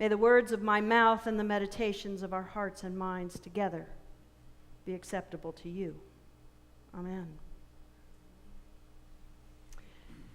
May the words of my mouth and the meditations of our hearts and minds together be acceptable to you. Amen.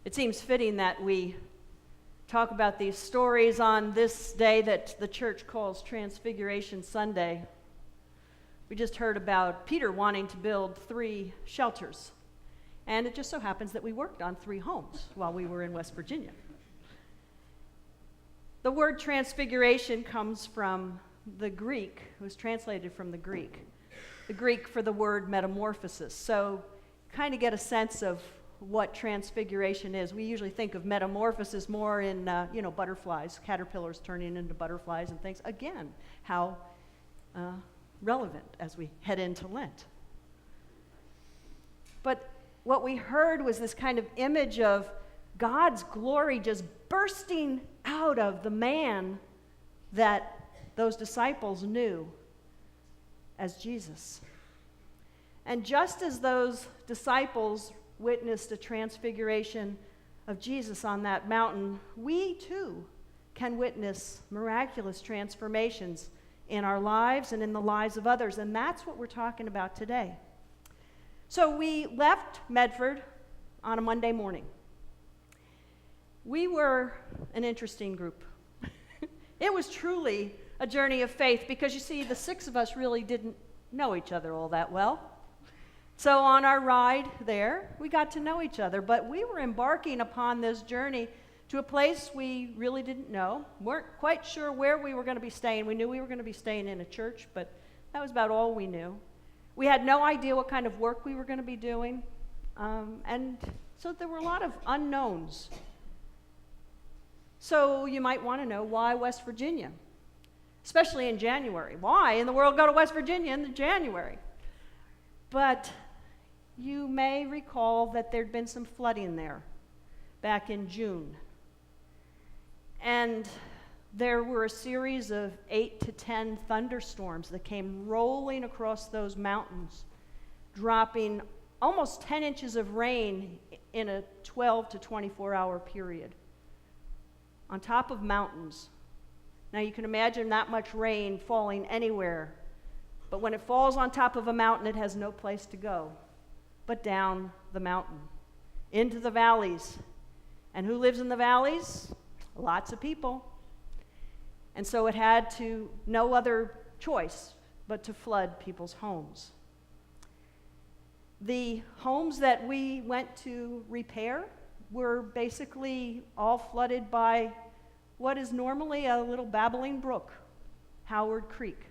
It seems fitting that we talk about these stories on this day that the church calls Transfiguration Sunday. We just heard about Peter wanting to build 3 shelters. And it just so happens that we worked on 3 homes while we were in West Virginia. The word transfiguration comes from the Greek. It was translated from the Greek for the word metamorphosis. So kind of get a sense of what transfiguration is. We usually think of metamorphosis more in, butterflies, caterpillars turning into butterflies and things. Again, how relevant as we head into Lent. But what we heard was this kind of image of God's glory just bursting out of the man that those disciples knew as Jesus. And just as those disciples witnessed a transfiguration of Jesus on that mountain, we too can witness miraculous transformations in our lives and in the lives of others. And that's what we're talking about today. So we left Medford on a Monday morning. We were an interesting group. It was truly a journey of faith because, you see, the 6 of us really didn't know each other all that well. So on our ride there, we got to know each other, but we were embarking upon this journey to a place we really didn't know. Weren't quite sure where we were going to be staying. We knew we were going to be staying in a church, but that was about all we knew. We had no idea what kind of work we were going to be doing, and so there were a lot of unknowns. So you might want to know, why West Virginia? Especially in January. Why in the world go to West Virginia in January? But you may recall that there'd been some flooding there back in June. And there were a series of 8 to 10 thunderstorms that came rolling across those mountains, dropping almost 10 inches of rain in a 12 to 24-hour period on top of mountains. Now you can imagine that much rain falling anywhere, but when it falls on top of a mountain, it has no place to go but down the mountain, into the valleys. And who lives in the valleys? Lots of people. And so it had no other choice but to flood people's homes. The homes that we went to repair were basically all flooded by what is normally a little babbling brook, Howard Creek.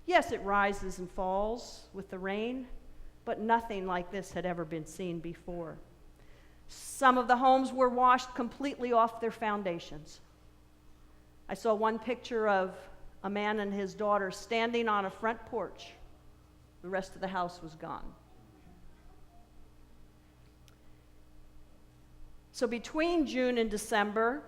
Yes, it rises and falls with the rain, but nothing like this had ever been seen before. Some of the homes were washed completely off their foundations. I saw one picture of a man and his daughter standing on a front porch. The rest of the house was gone. So between June and December,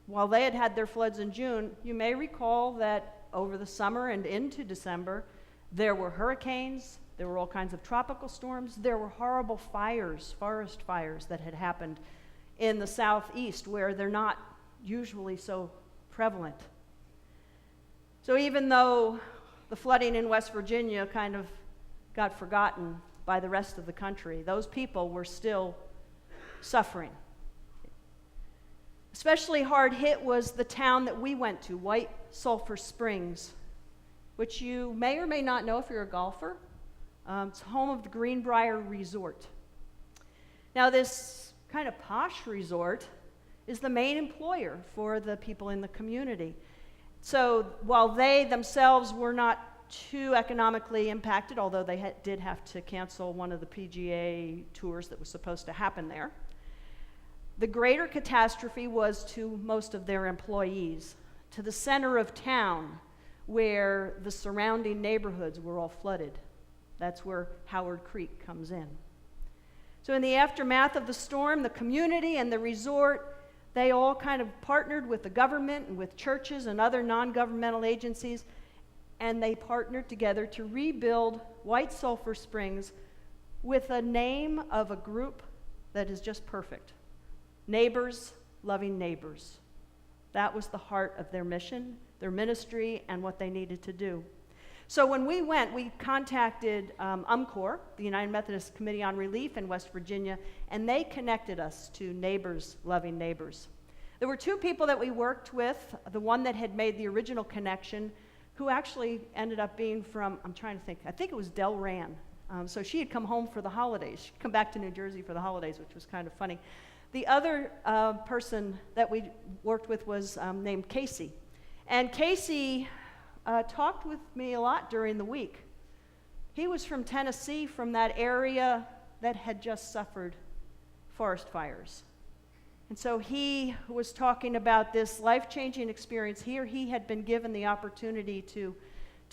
while they had had their floods in June, you may recall that over the summer and into December, there were hurricanes, there were all kinds of tropical storms, there were horrible fires, forest fires that had happened in the southeast where they're not usually so prevalent. So even though the flooding in West Virginia kind of got forgotten by the rest of the country, those people were still suffering. Especially hard hit was the town that we went to, White Sulphur Springs, which you may or may not know if you're a golfer. It's home of the Greenbrier Resort. Now, this kind of posh resort is the main employer for the people in the community. So while they themselves were not too economically impacted, although they did have to cancel one of the PGA tours that was supposed to happen there, the greater catastrophe was to most of their employees, to the center of town where the surrounding neighborhoods were all flooded. That's where Howard Creek comes in. So in the aftermath of the storm, the community and the resort, they all kind of partnered with the government and with churches and other non-governmental agencies, and they partnered together to rebuild White Sulphur Springs with a name of a group that is just perfect. Neighbors loving neighbors. That was the heart of their mission, their ministry, and what they needed to do. So when we went, we contacted UMCOR, the United Methodist Committee on Relief in West Virginia, and they connected us to neighbors, loving neighbors. There were two people that we worked with, the one that had made the original connection, who actually ended up being from, I'm trying to think, I think it was Delran. So she had come home for the holidays. She'd come back to New Jersey for the holidays, which was kind of funny. The other person that we worked with was named Casey. And Casey talked with me a lot during the week. He was from Tennessee, from that area that had just suffered forest fires. And so he was talking about this life-changing experience here. He had been given the opportunity to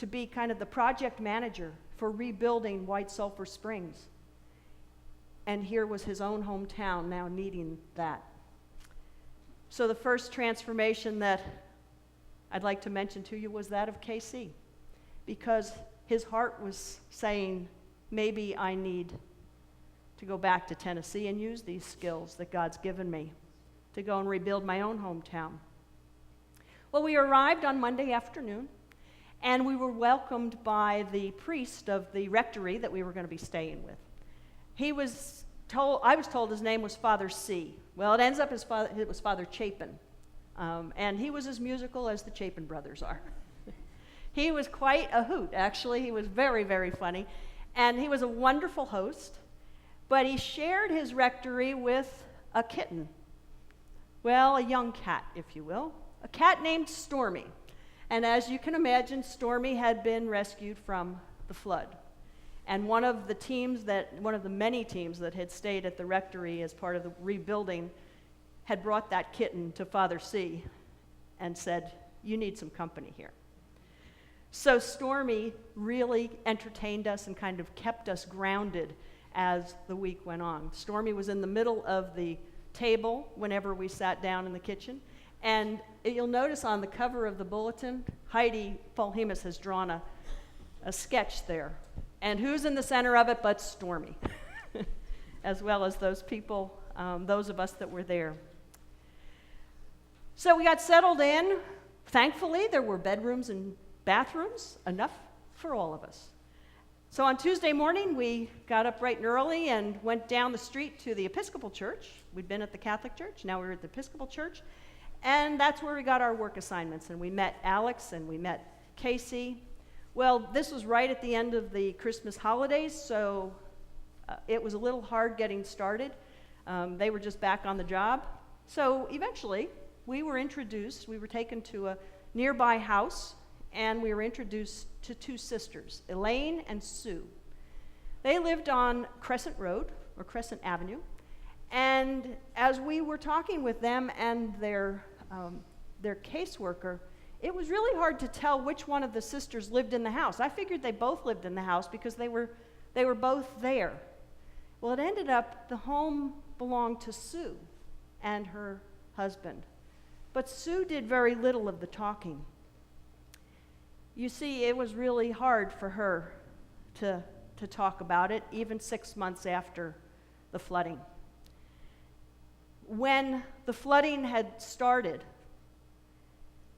be kind of the project manager for rebuilding White Sulphur Springs. And here was his own hometown now needing that. So the first transformation that I'd like to mention to you was that of KC, because his heart was saying, maybe I need to go back to Tennessee and use these skills that God's given me to go and rebuild my own hometown. Well, we arrived on Monday afternoon, and we were welcomed by the priest of the rectory that we were going to be staying with. I was told his name was Father C. Well, it ends up it was Father Chapin. And he was as musical as the Chapin brothers are. He was quite a hoot, actually. He was very, very funny. And he was a wonderful host. But he shared his rectory with a kitten. Well, a young cat, if you will. A cat named Stormy. And as you can imagine, Stormy had been rescued from the flood. And one of the many teams that had stayed at the rectory as part of the rebuilding had brought that kitten to Father C and said, you need some company here. So Stormy really entertained us and kind of kept us grounded as the week went on. Stormy was in the middle of the table whenever we sat down in the kitchen. And you'll notice on the cover of the bulletin, Heidi Polhemus has drawn a sketch there. And who's in the center of it but Stormy, as well as those people, those of us that were there. So we got settled in. Thankfully, there were bedrooms and bathrooms, enough for all of us. So on Tuesday morning, we got up bright and early and went down the street to the Episcopal Church. We'd been at the Catholic Church, now we were at the Episcopal Church. And that's where we got our work assignments. And we met Alex and we met Casey. Well, this was right at the end of the Christmas holidays, so it was a little hard getting started. They were just back on the job. So eventually, we were taken to a nearby house, and we were introduced to two sisters, Elaine and Sue. They lived on Crescent Road, or Crescent Avenue, and as we were talking with them and their caseworker, it was really hard to tell which one of the sisters lived in the house. I figured they both lived in the house because they were both there. Well, it ended up the home belonged to Sue and her husband. But Sue did very little of the talking. You see, it was really hard for her to talk about it, even 6 months after the flooding. When the flooding had started,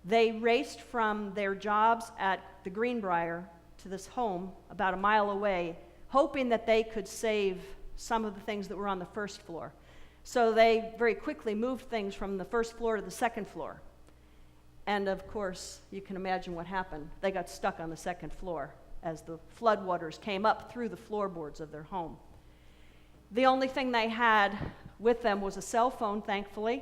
they raced from their jobs at the Greenbrier to this home about a mile away, hoping that they could save some of the things that were on the first floor. So they very quickly moved things from the first floor to the second floor. And of course, you can imagine what happened. They got stuck on the second floor as the floodwaters came up through the floorboards of their home. The only thing they had with them was a cell phone, thankfully.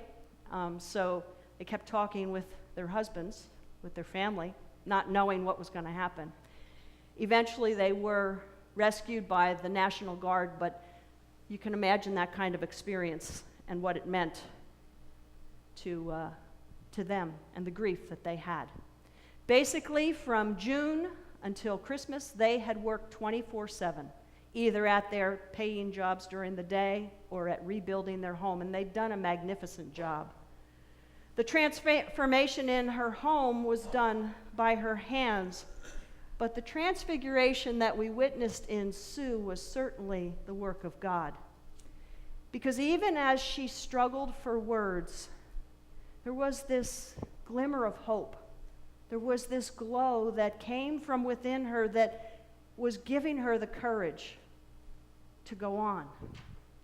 So they kept talking with their husbands, with their family, not knowing what was going to happen. Eventually, they were rescued by the National Guard, but you can imagine that kind of experience and what it meant to them and the grief that they had. Basically, from June until Christmas, they had worked 24/7, either at their paying jobs during the day or at rebuilding their home, and they'd done a magnificent job. The transformation in her home was done by her hands, but the transfiguration that we witnessed in Sue was certainly the work of God. Because even as she struggled for words, there was this glimmer of hope. There was this glow that came from within her that was giving her the courage to go on,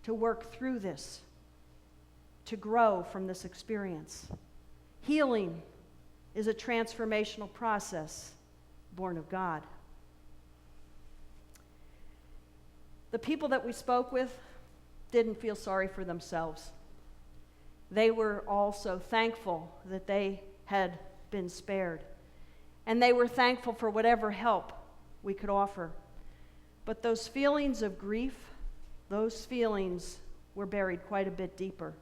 to work through this, to grow from this experience. Healing is a transformational process born of God. The people that we spoke with didn't feel sorry for themselves. They were also thankful that they had been spared. And they were thankful for whatever help we could offer. But those feelings of grief, those feelings were buried quite a bit deeper.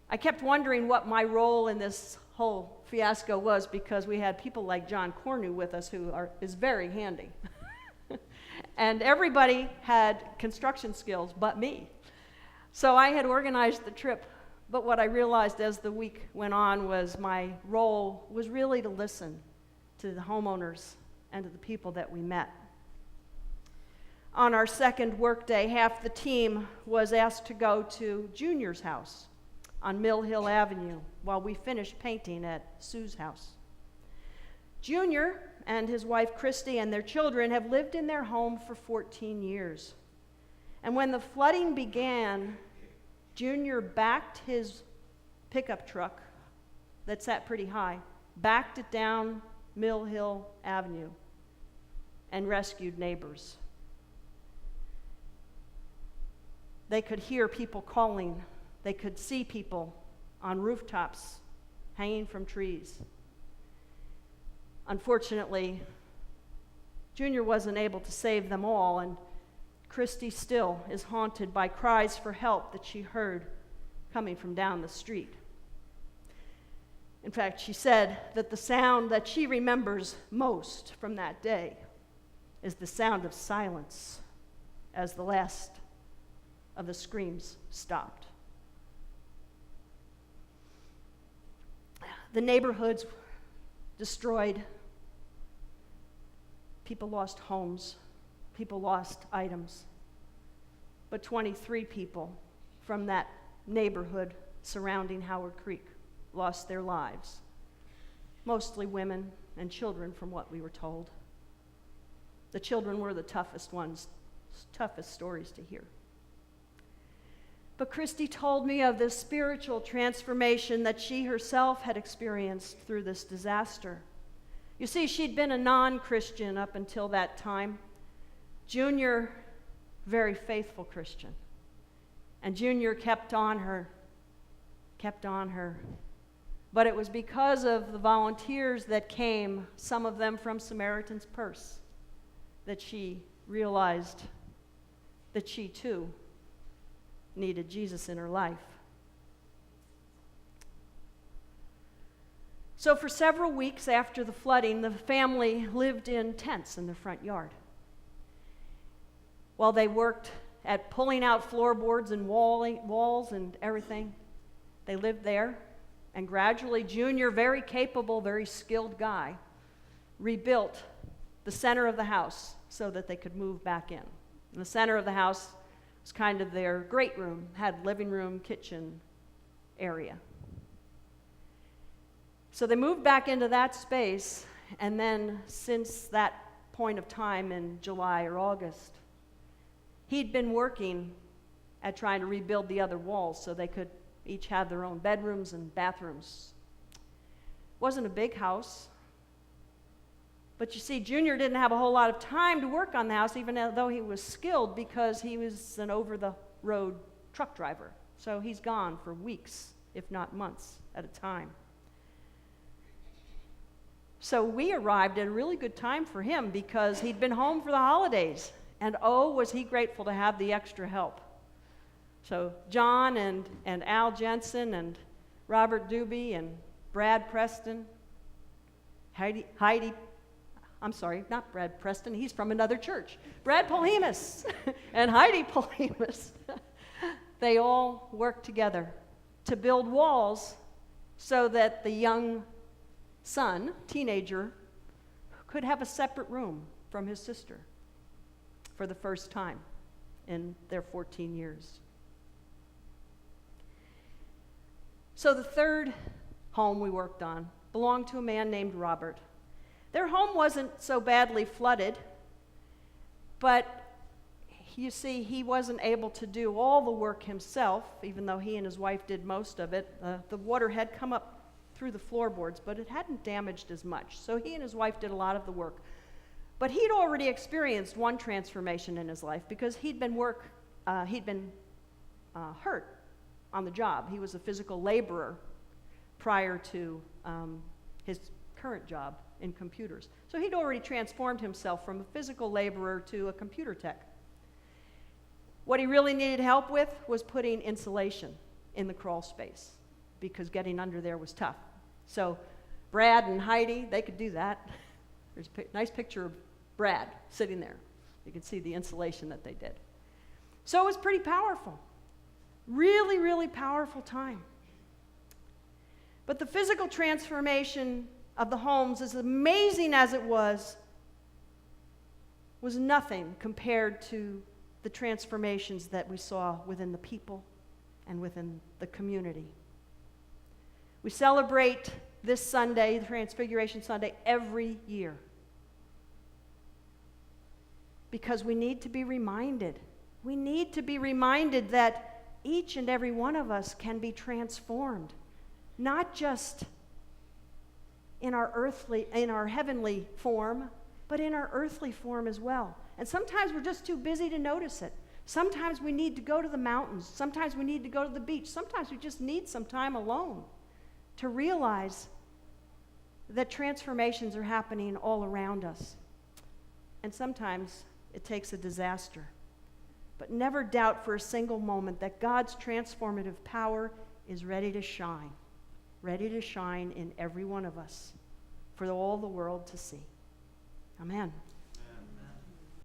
I kept wondering what my role in this whole fiasco was, because we had people like John Cornu with us who is very handy. And everybody had construction skills but me. So I had organized the trip, but what I realized as the week went on was my role was really to listen to the homeowners and to the people that we met. On our second workday, half the team was asked to go to Junior's house on Mill Hill Avenue while we finished painting at Sue's house. Junior and his wife Christy and their children have lived in their home for 14 years. And when the flooding began, Junior backed his pickup truck that sat pretty high, backed it down Mill Hill Avenue and rescued neighbors. They could hear people calling. They could see people on rooftops hanging from trees. Unfortunately, Junior wasn't able to save them all, and Christy still is haunted by cries for help that she heard coming from down the street. In fact, she said that the sound that she remembers most from that day is the sound of silence as the last of the screams stopped. The neighborhoods destroyed. People lost homes. People lost items. But 23 people from that neighborhood surrounding Howard Creek lost their lives. Mostly women and children, from what we were told. The children were the toughest ones, toughest stories to hear. But Christy told me of this spiritual transformation that she herself had experienced through this disaster. You see, she'd been a non-Christian up until that time. Junior, very faithful Christian. And Junior kept on her. But it was because of the volunteers that came, some of them from Samaritan's Purse, that she realized that she too needed Jesus in her life. So for several weeks after the flooding, the family lived in tents in the front yard. While they worked at pulling out floorboards and walls and everything, they lived there. And gradually, Junior, very capable, very skilled guy, rebuilt the center of the house so that they could move back in. In the center of the house was kind of their great room, had living room, kitchen area. So they moved back into that space, and then since that point of time in July or August, he'd been working at trying to rebuild the other walls so they could each have their own bedrooms and bathrooms. It wasn't a big house, but you see, Junior didn't have a whole lot of time to work on the house, even though he was skilled, because he was an over-the-road truck driver. So he's gone for weeks, if not months, at a time. So we arrived at a really good time for him because he'd been home for the holidays. And oh, was he grateful to have the extra help. So John and Al Jensen and Robert Doobie and Brad Preston, not Brad Preston, he's from another church. Brad Polhemus and Heidi Polhemus. They all worked together to build walls so that the young son, teenager, could have a separate room from his sister for the first time in their 14 years. So the third home we worked on belonged to a man named Robert. Their home wasn't so badly flooded, but you see, he wasn't able to do all the work himself, even though he and his wife did most of it. The water had come up through the floorboards, but it hadn't damaged as much. So he and his wife did a lot of the work. But he'd already experienced one transformation in his life because he'd been hurt on the job. He was a physical laborer prior to his current job in computers. So he'd already transformed himself from a physical laborer to a computer tech. What he really needed help with was putting insulation in the crawl space because getting under there was tough. So Brad and Heidi, they could do that. There's a nice picture of Brad sitting there. You can see the insulation that they did. So it was pretty powerful. Really, really powerful time. But the physical transformation of the homes, as amazing as it was nothing compared to the transformations that we saw within the people and within the community. We celebrate this Sunday, the Transfiguration Sunday, every year because we need to be reminded. We need to be reminded that each and every one of us can be transformed, not just in our heavenly form, but in our earthly form as well. And sometimes we're just too busy to notice it. Sometimes we need to go to the mountains. Sometimes we need to go to the beach. Sometimes we just need some time alone to realize that transformations are happening all around us. And sometimes it takes a disaster. But never doubt for a single moment that God's transformative power is ready to shine in every one of us for all the world to see. Amen.